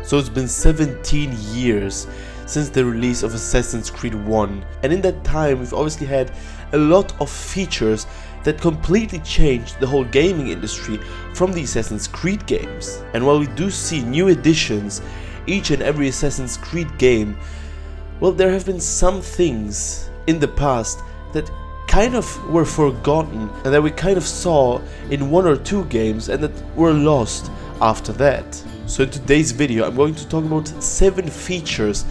So it's been 17 years since the release of Assassin's Creed 1, and in that time we've obviously had a lot of features that completely changed the whole gaming industry from the Assassin's Creed games. And while we do see new additions each and every Assassin's Creed game, well, there have been some things in the past that kind of were forgotten and that we kind of saw in 1 or 2 games and that were lost after that. So in today's video I'm going to talk about 7 features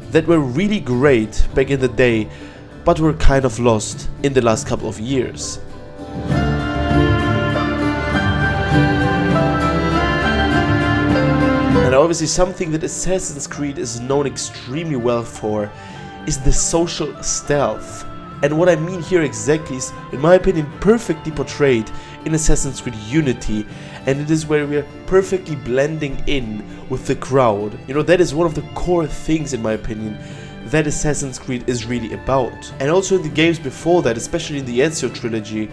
that were really great back in the day but were kind of lost in the last couple of years. And obviously something that Assassin's Creed is known extremely well for is the social stealth. And what I mean here exactly is, in my opinion, perfectly portrayed in Assassin's Creed Unity, and it is where we are perfectly blending in with the crowd. You know, that is one of the core things, in my opinion, that Assassin's Creed is really about. And also in the games before that, especially in the Ezio trilogy,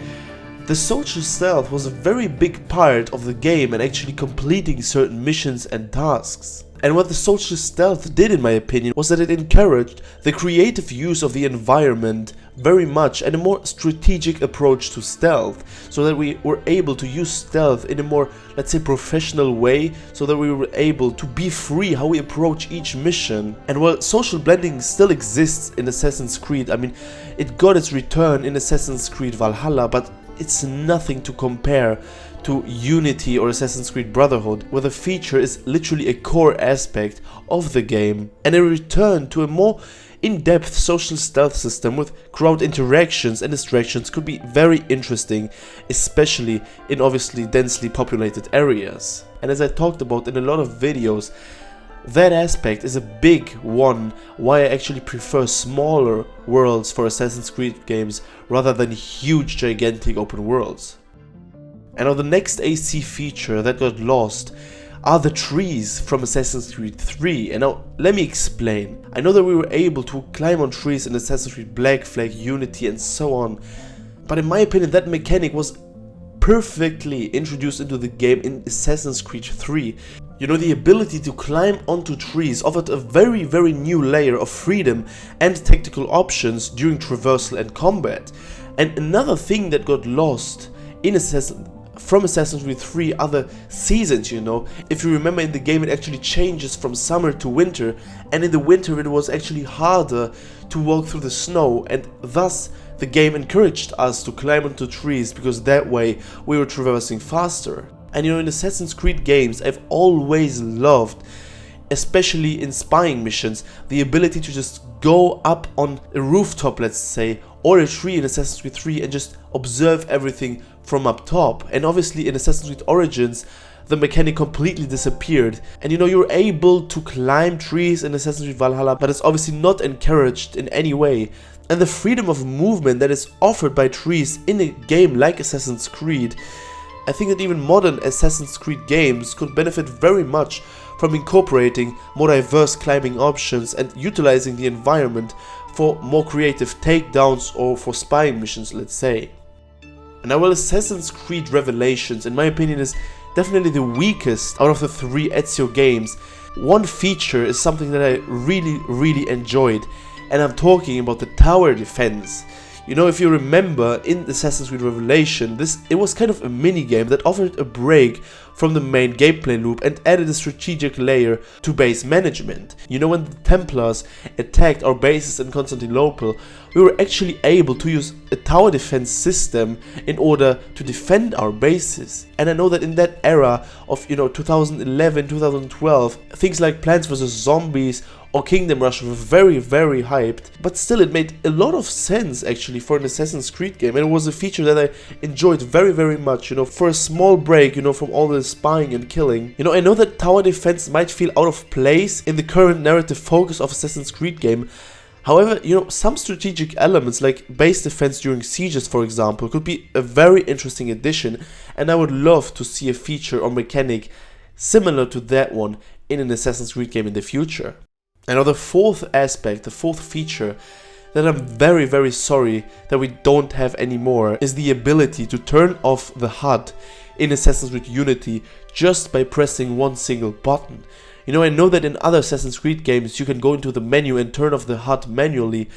the social stealth was a very big part of the game and actually completing certain missions and tasks. And what the social stealth did, in my opinion, was that it encouraged the creative use of the environment very much and a more strategic approach to stealth, so that we were able to use stealth in a more, let's say, professional way, so that we were able to be free how we approach each mission. And while social blending still exists in Assassin's Creed, I mean, it got its return in Assassin's Creed Valhalla, but it's nothing to compare to Unity or Assassin's Creed Brotherhood, where the feature is literally a core aspect of the game. And a return to a more in-depth social stealth system with crowd interactions and distractions could be very interesting, especially in obviously densely populated areas. And as I talked about in a lot of videos, that aspect is a big one why I actually prefer smaller worlds for Assassin's Creed games rather than huge gigantic open worlds. And now the next AC feature that got lost are the trees from Assassin's Creed 3. And now let me explain. I know that we were able to climb on trees in Assassin's Creed Black Flag, Unity and so on, but in my opinion that mechanic was perfectly introduced into the game in Assassin's Creed 3. You know, the ability to climb onto trees offered a very new layer of freedom and tactical options during traversal and combat. And another thing that got lost in from Assassin's Creed 3 are the seasons, you know. If you remember, in the game it actually changes from summer to winter, and in the winter it was actually harder to walk through the snow, and thus the game encouraged us to climb onto trees because that way we were traversing faster. And you know, in Assassin's Creed games I've always loved, especially in spying missions, the ability to just go up on a rooftop, let's say, or a tree in Assassin's Creed 3 and just observe everything from up top. And obviously in Assassin's Creed Origins the mechanic completely disappeared, and you know, you're able to climb trees in Assassin's Creed Valhalla, but it's obviously not encouraged in any way. And the freedom of movement that is offered by trees in a game like Assassin's Creed, I think that even modern Assassin's Creed games could benefit very much from incorporating more diverse climbing options and utilizing the environment for more creative takedowns or for spying missions, let's say. And now, while Assassin's Creed Revelations, in my opinion, is definitely the weakest out of the 3 Ezio games, one feature is something that I really enjoyed, and I'm talking about the tower defense. You know, if you remember in Assassin's Creed Revelation, it was kind of a mini game that offered a break from the main gameplay loop and added a strategic layer to base management. You know, when the Templars attacked our bases in Constantinople, we were actually able to use a tower defense system in order to defend our bases. And I know that in that era of, you know, 2011, 2012, things like Plants vs. Zombies or Kingdom Rush were very hyped, but still it made a lot of sense actually for an Assassin's Creed game, and it was a feature that I enjoyed very much, you know, for a small break, you know, from all the spying and killing. You know, I know that tower defense might feel out of place in the current narrative focus of Assassin's Creed game. However, you know, some strategic elements like base defense during sieges, for example, could be a very interesting addition, and I would love to see a feature or mechanic similar to that one in an Assassin's Creed game in the future. And now the fourth aspect, the fourth feature that I'm very sorry that we don't have anymore is the ability to turn off the HUD in Assassin's Creed Unity just by pressing one single button. You know, I know that in other Assassin's Creed games you can go into the menu and turn off the HUD manually,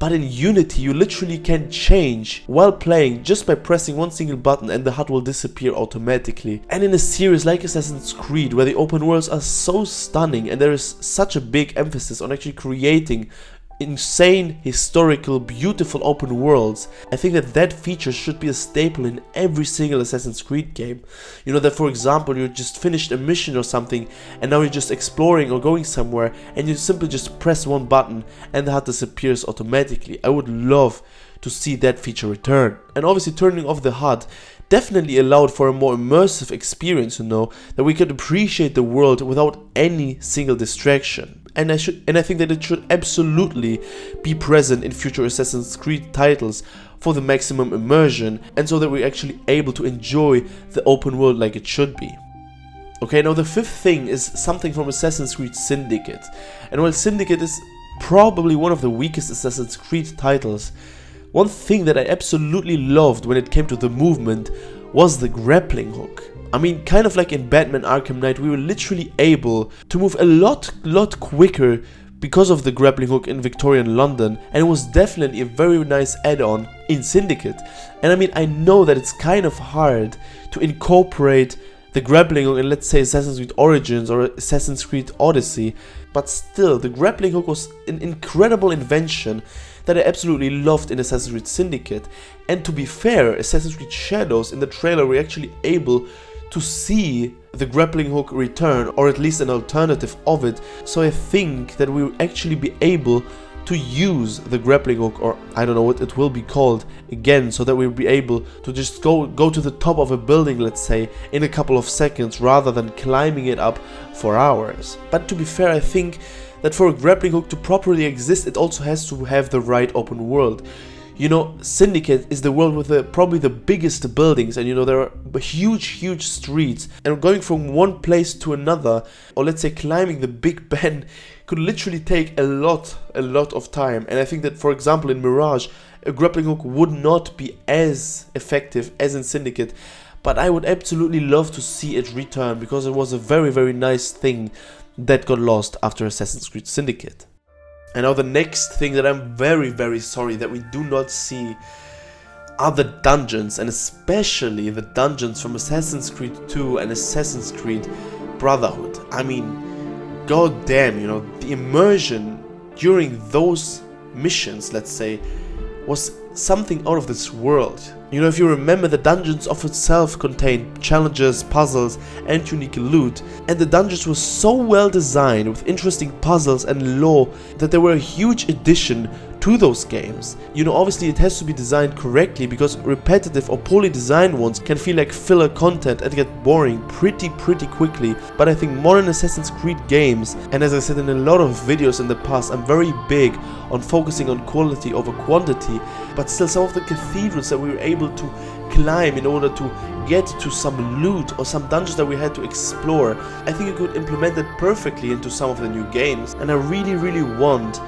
but in Unity you literally can change while playing just by pressing one single button and the HUD will disappear automatically. And in a series like Assassin's Creed, where the open worlds are so stunning and there is such a big emphasis on actually creating insane, historical, beautiful open worlds, I think that feature should be a staple in every single Assassin's Creed game. You know, that for example you just finished a mission or something and now you're just exploring or going somewhere and you simply just press one button and the HUD disappears automatically. I would love to see that feature return. And obviously turning off the HUD definitely allowed for a more immersive experience, you know, that we could appreciate the world without any single distraction. And I think that it should absolutely be present in future Assassin's Creed titles for the maximum immersion, and so that we're actually able to enjoy the open world like it should be. Okay, now the fifth thing is something from Assassin's Creed Syndicate. And while Syndicate is probably one of the weakest Assassin's Creed titles, one thing that I absolutely loved when it came to the movement was the grappling hook. I mean, kind of like in Batman Arkham Knight, we were literally able to move a lot quicker because of the grappling hook in Victorian London, and it was definitely a very nice add-on in Syndicate. And I mean, I know that it's kind of hard to incorporate the grappling hook in, let's say, Assassin's Creed Origins or Assassin's Creed Odyssey, but still, the grappling hook was an incredible invention that I absolutely loved in Assassin's Creed Syndicate. And to be fair, Assassin's Creed Shadows, in the trailer we're actually able to see the grappling hook return, or at least an alternative of it, so I think that we will actually be able to use the grappling hook, or I don't know what it will be called again, so that we'll be able to just go to the top of a building, let's say, in a couple of seconds rather than climbing it up for hours. But to be fair, I think that for a grappling hook to properly exist, it also has to have the right open world. You know, Syndicate is the world with probably the biggest buildings, and you know, there are huge streets, and going from one place to another, or let's say climbing the Big Ben, could literally take a lot of time. And I think that, for example, in Mirage, a grappling hook would not be as effective as in Syndicate, but I would absolutely love to see it return, because it was a very nice thing that got lost after Assassin's Creed Syndicate. And now the next thing that I'm very sorry that we do not see are the dungeons, and especially the dungeons from Assassin's Creed 2 and Assassin's Creed Brotherhood. I mean, god damn, you know, the immersion during those missions, let's say, was something out of this world. You know, if you remember, the dungeons of itself contained challenges, puzzles, and unique loot, and the dungeons were so well designed with interesting puzzles and lore that they were a huge addition to those games. You know, obviously it has to be designed correctly, because repetitive or poorly designed ones can feel like filler content and get boring pretty quickly. But I think modern Assassin's Creed games, and as I said in a lot of videos in the past, I'm very big on focusing on quality over quantity, but still some of the cathedrals that we were able to climb in order to get to some loot or some dungeons that we had to explore, I think you could implement that perfectly into some of the new games. And I really want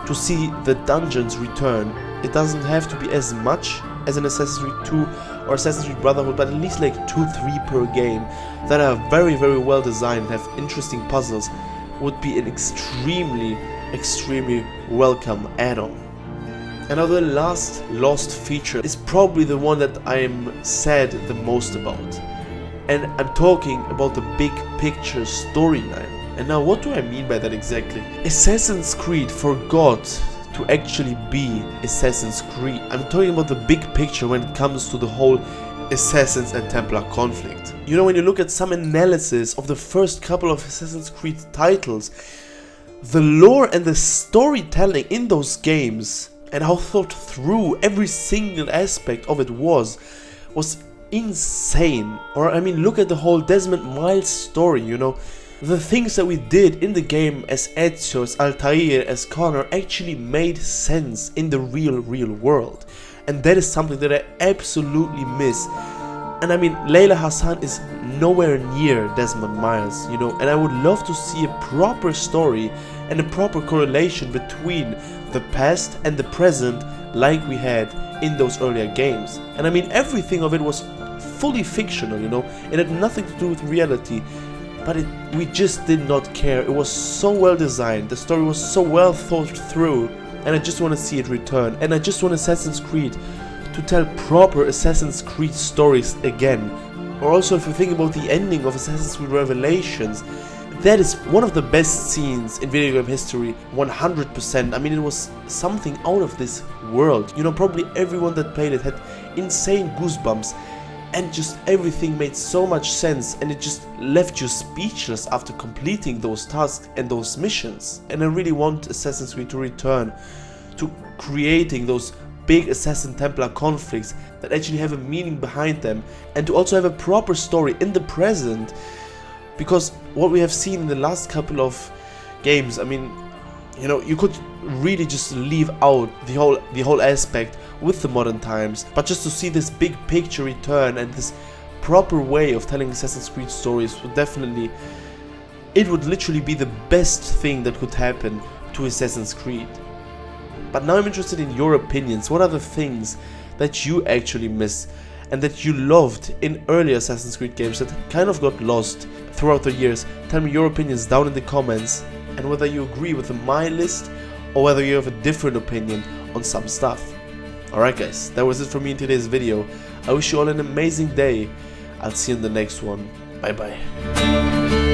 to see the dungeons return. It doesn't have to be as much as in Assassin's Creed 2 or Assassin's Creed Brotherhood, but at least like 2-3 per game that are very well designed and have interesting puzzles would be an extremely welcome add-on. And now the last lost feature is probably the one that I'm sad the most about. And I'm talking about the big picture storyline. And now what do I mean by that exactly? Assassin's Creed forgot to actually be Assassin's Creed. I'm talking about the big picture when it comes to the whole Assassins and Templar conflict. You know, when you look at some analysis of the first couple of Assassin's Creed titles, the lore and the storytelling in those games and how thought through every single aspect of it was insane. Or I mean, look at the whole Desmond Miles story, you know. The things that we did in the game as Ezio, as Altair, as Connor actually made sense in the real world. And that is something that I absolutely miss. And I mean, Layla Hassan is nowhere near Desmond Miles, you know, and I would love to see a proper story and a proper correlation between the past and the present like we had in those earlier games. And I mean, everything of it was fully fictional, you know, it had nothing to do with reality. But but we just did not care. It was so well designed, the story was so well thought through, and I just want to see it return. And I just want Assassin's Creed to tell proper Assassin's Creed stories again. Or also, if you think about the ending of Assassin's Creed Revelations, that is one of the best scenes in video game history, 100%. I mean, it was something out of this world. You know, probably everyone that played it had insane goosebumps, and just everything made so much sense, and it just left you speechless after completing those tasks and those missions. And I really want Assassin's Creed to return to creating those big Assassin-Templar conflicts that actually have a meaning behind them, and to also have a proper story in the present. Because what we have seen in the last couple of games, I mean, you know, you could really just leave out the whole aspect with the modern times, but just to see this big picture return and this proper way of telling Assassin's Creed stories would definitely, it would literally be the best thing that could happen to Assassin's Creed. But now I'm interested in your opinions. What are the things that you actually miss and that you loved in earlier Assassin's Creed games that kind of got lost throughout the years? Tell me your opinions down in the comments, and whether you agree with my list or whether you have a different opinion on some stuff. Alright guys, that was it for me in today's video. I wish you all an amazing day. I'll see you in the next one. Bye bye.